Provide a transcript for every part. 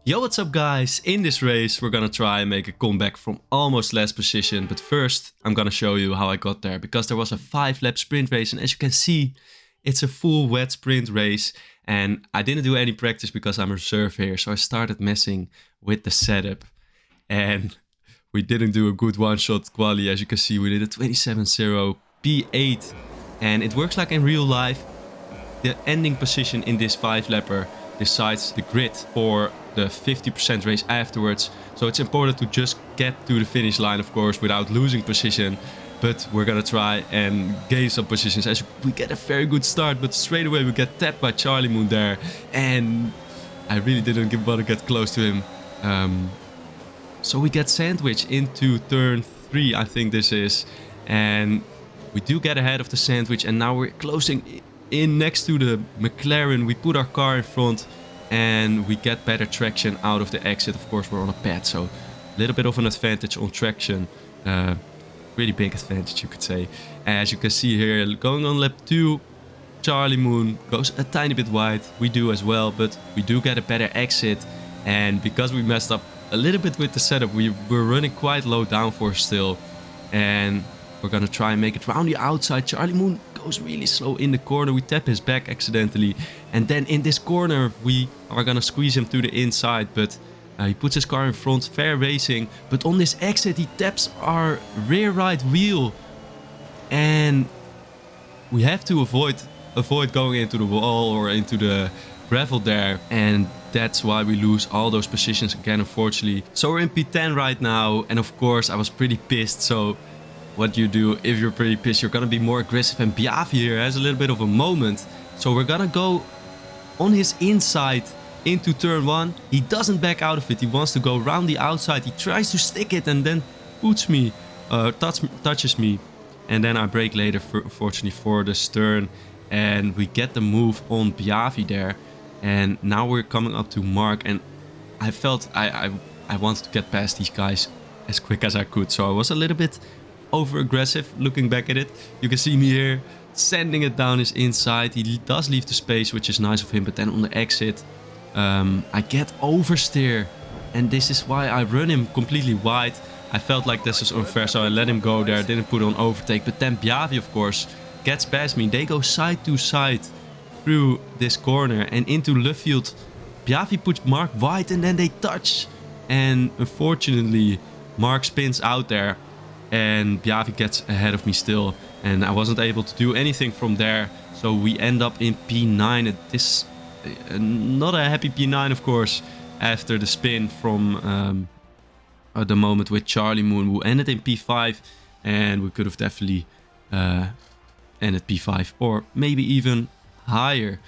Yo, what's up guys? In this race we're gonna try and make a comeback from almost last position, but first I'm gonna show you how I got there, because there was a 5-lap sprint race, and as you can see it's a full wet sprint race, and I didn't do any practice because I'm a reserve here, so I started messing with the setup and we didn't do a good one-shot quali. As you can see, we did a 27.0 P8, and it works like in real life. The ending position in this 5-lapper decides the grid for the 50% race afterwards. So it's important to just get to the finish line, of course, without losing position. But we're gonna try and gain some positions as we get a very good start, but straight away we get tapped by Harmnn there, and I really didn't want to get close to him. So we get sandwiched into turn 3, I think this is, and we do get ahead of the sandwich, and now we're closing in next to the McLaren. We put our car in front and we get better traction out of the exit. Of course, we're on a pad, so a little bit of an advantage on traction. Really big advantage, you could say. As you can see here, going on lap 2, Harmnn goes a tiny bit wide. We do as well, but we do get a better exit. And because we messed up a little bit with the setup, we were running quite low downforce still. And we're gonna try and make it round the outside. Harmnn goes really slow in the corner. We tap his back accidentally. And then in this corner, we are gonna squeeze him to the inside, but he puts his car in front, fair racing, but on this exit he taps our rear right wheel, and we have to avoid going into the wall or into the gravel there, and that's why we lose all those positions again, unfortunately. So we're in P10 right now, and of course I was pretty pissed. So what you do if you're pretty pissed, you're gonna be more aggressive, and Piafi here has a little bit of a moment. So we're gonna go on his inside into turn 1. He doesn't back out of it. He wants to go around the outside. He tries to stick it and then puts me, touches me. And then I brake later, fortunately for the stern. And we get the move on Piafi there. And now we're coming up to Mark. And I felt I wanted to get past these guys as quick as I could. So I was a little bit over aggressive looking back at it. You can see me here sending it down his inside. He does leave the space, which is nice of him. But then on the exit, I get oversteer, and this is why I run him completely wide. I felt like this was unfair, so I let him go there, didn't put on overtake. But then Piafi, of course, gets past me. They go side to side through this corner and into left field. Piafi puts Mark wide and then they touch, and unfortunately Mark spins out there and Piafi gets ahead of me still, and I wasn't able to do anything from there. So we end up in P9 at this. Not a happy P9, of course, after the spin from the moment with Harmnn, who ended in P5, and we could have definitely ended P5 or maybe even higher.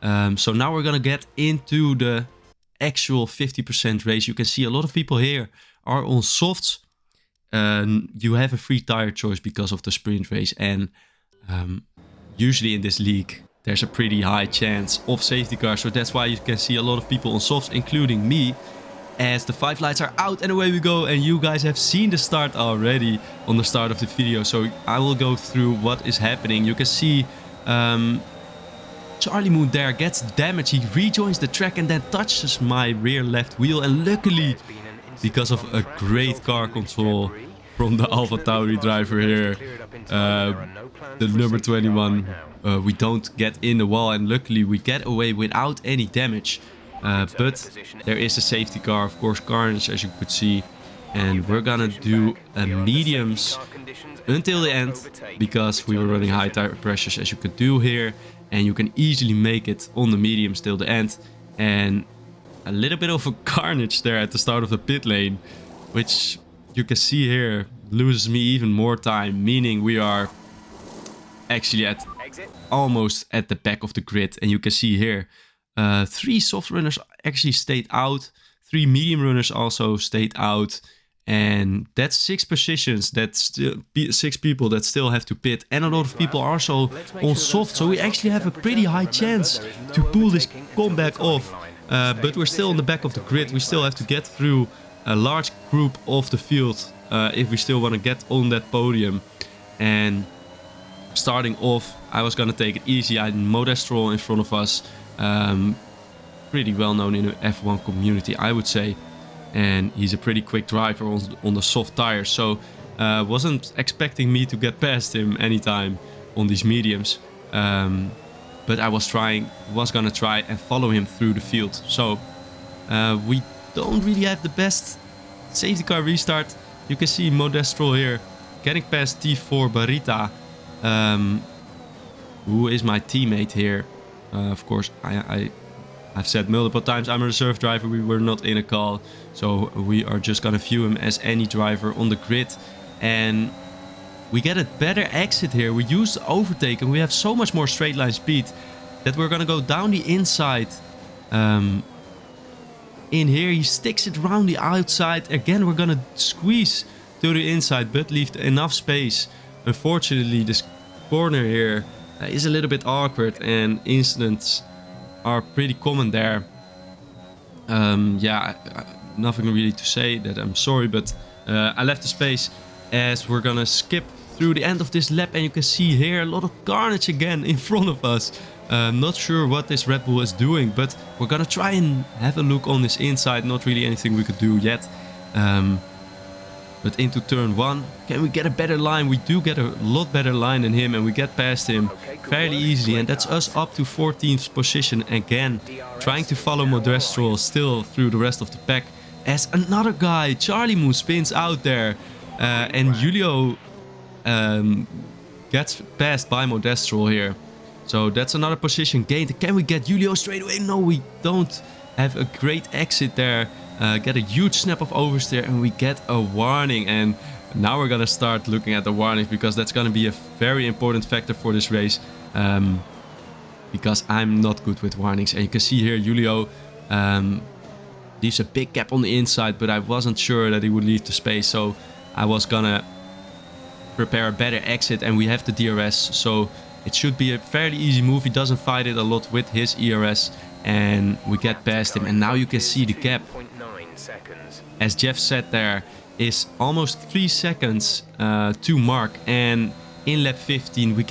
So now we're gonna get into the actual 50% race. You can see a lot of people here are on softs. You have a free tire choice because of the sprint race, and usually in this league there's a pretty high chance of safety cars, so that's why you can see a lot of people on softs, including me, as the 5 lights are out and away we go. And you guys have seen the start already on the start of the video, so I will go through what is happening. You can see Harmnn there gets damage. He rejoins the track and then touches my rear left wheel, and luckily, because of a great car control from the AlphaTauri driver here, the number 21, we don't get in the wall, and luckily we get away without any damage. But there is a safety car, of course, carnage, as you could see, and we're gonna do a mediums until the end, because we were running high tire pressures, as you could do here, and you can easily make it on the mediums till the end. And a little bit of a carnage there at the start of the pit lane, which you can see here loses me even more time, meaning we are actually at almost at the back of the grid. And you can see here 3 soft runners actually stayed out, 3 medium runners also stayed out, and that's 6 positions. That's still 6 people that still have to pit, and a lot of people are also on soft, so we actually have a pretty high chance to pull this comeback off. But we're still on the back of the grid. We still have to get through a large group of the field if we still want to get on that podium. And starting off, I was gonna take it easy. I had Modestro in front of us. pretty well known in the F1 community, I would say. And he's a pretty quick driver on the soft tires. So wasn't expecting me to get past him anytime on these mediums. But I was gonna try and follow him through the field. So we don't really have the best safety car restart. You can see Modestrol here getting past T4 Barita, who is my teammate here. Of course, I've said multiple times I'm a reserve driver. We were not in a call, so we are just gonna view him as any driver on the grid. And we get a better exit here. We use the overtake and we have so much more straight line speed that we're gonna go down the inside. In here, he sticks it around the outside. Again, we're gonna squeeze to the inside, but leave enough space. Unfortunately, this corner here is a little bit awkward and incidents are pretty common there. Yeah, nothing really to say that I'm sorry, but I left the space as we're gonna skip through the end of this lap, and you can see here a lot of carnage again in front of us. Not sure what this Red Bull is doing, but we're gonna try and have a look on this inside. Not really anything we could do yet. But into turn 1, can we get a better line? We do get a lot better line than him, and we get past him fairly easily. And that's us up to 14th position again, trying to follow Modestrol still through the rest of the pack. As another guy, Charlie Moon, spins out there, and Julio gets passed by Modestrol here. So that's another position gained. Can we get Julio straight away? No, we don't have a great exit there. Get a huge snap of oversteer, and we get a warning. And now we're gonna start looking at the warnings, because that's gonna be a very important factor for this race. Because I'm not good with warnings. And you can see here Julio leaves a big gap on the inside, but I wasn't sure that he would leave the space. So I was gonna prepare a better exit, and we have the DRS. So it should be a fairly easy move. He doesn't fight it a lot with his ERS. And we get past him, and now you can see the gap, as Jeff said there, is almost 3 seconds to Mark. And in lap 15 you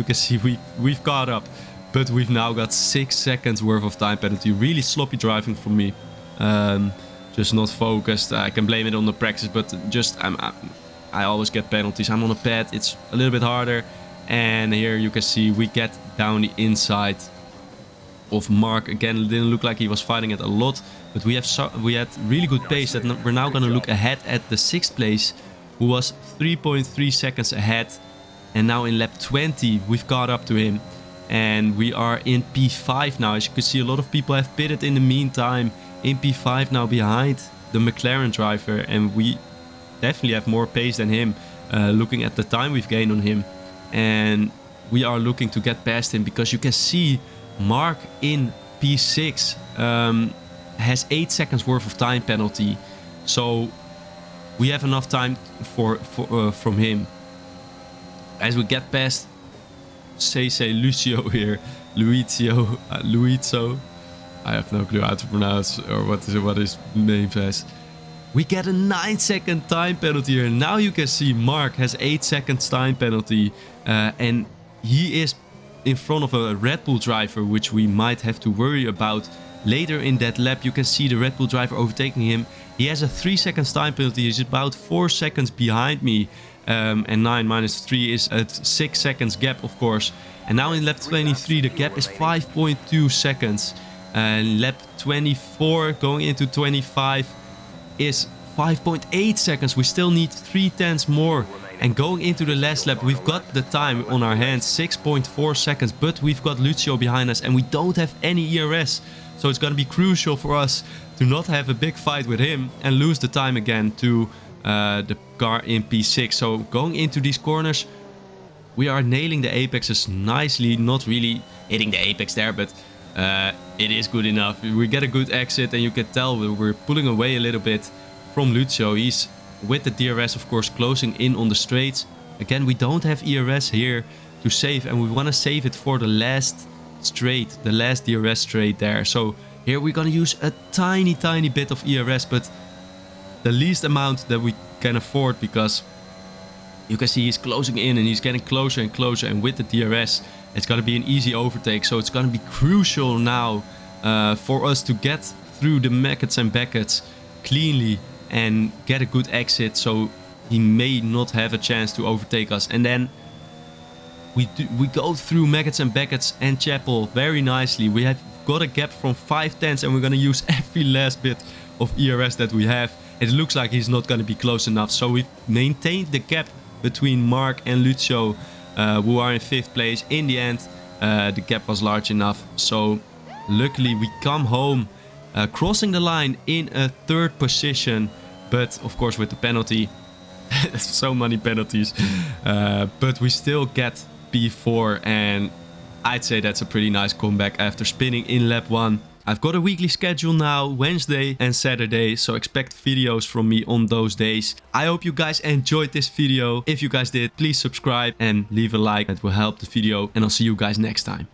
can see we've caught up, but we've now got 6 seconds worth of time penalty. Really sloppy driving from me, just not focused. I can blame it on the practice, but just I always get penalties. I'm on a pad, it's a little bit harder. And here you can see we get down the inside of Mark. Again, it didn't look like he was fighting it a lot, but we had really good pace that we're now going to look ahead at the 6th place, who was 3.3 seconds ahead. And now in lap 20 we've caught up to him, and we are in P5 now. As you can see, a lot of people have pitted in the meantime, in P5 now behind the McLaren driver, and we definitely have more pace than him, looking at the time we've gained on him. And we are looking to get past him, because you can see Mark in P6 has 8 seconds worth of time penalty. So we have enough time from him. As we get past say Lucio here, Luizio, I have no clue how to pronounce or what his name says. We get a 9-second time penalty here. Now you can see Mark has 8 seconds time penalty, and he is in front of a Red Bull driver, which we might have to worry about later in that lap. You can see the Red Bull driver overtaking him. He has a 3 seconds time penalty. He's about 4 seconds behind me, and 9 minus 3 is a 6 seconds gap, of course. And now in lap 23 the gap is 5.2 seconds, and lap 24 going into 25 is 5.8 seconds. We still need 3/10 more. And going into the last lap, we've got the time on our hands, 6.4 seconds, but we've got Lucio behind us and we don't have any ERS. So it's going to be crucial for us to not have a big fight with him and lose the time again to the car in P6. So going into these corners, we are nailing the apexes nicely, not really hitting the apex there, but it is good enough. We get a good exit, and you can tell we're pulling away a little bit from Lucio. He's with the DRS, of course, closing in on the straights. Again, we don't have ERS here to save, and we want to save it for the last straight, the last DRS straight there. So here we're going to use a tiny bit of ERS, but the least amount that we can afford, because you can see he's closing in and he's getting closer and closer, and with the DRS it's going to be an easy overtake. So it's going to be crucial now for us to get through the Maggots and Beckett's cleanly and get a good exit, so he may not have a chance to overtake us. And then we go through Maggots and Beckett's and Chapel very nicely. We have got a gap from 5/10 and we're gonna use every last bit of ERS that we have. It looks like he's not gonna be close enough, so we've maintained the gap between Mark and Lucio, who are in 5th place. In the end, the gap was large enough, so luckily we come home, crossing the line in a 3rd position, but of course with the penalty. So many penalties, but we still get P4, and I'd say that's a pretty nice comeback after spinning in lap 1. I've got a weekly schedule now, Wednesday and Saturday, so expect videos from me on those days. I hope you guys enjoyed this video. If you guys did, please subscribe and leave a like. It will help the video, and I'll see you guys next time.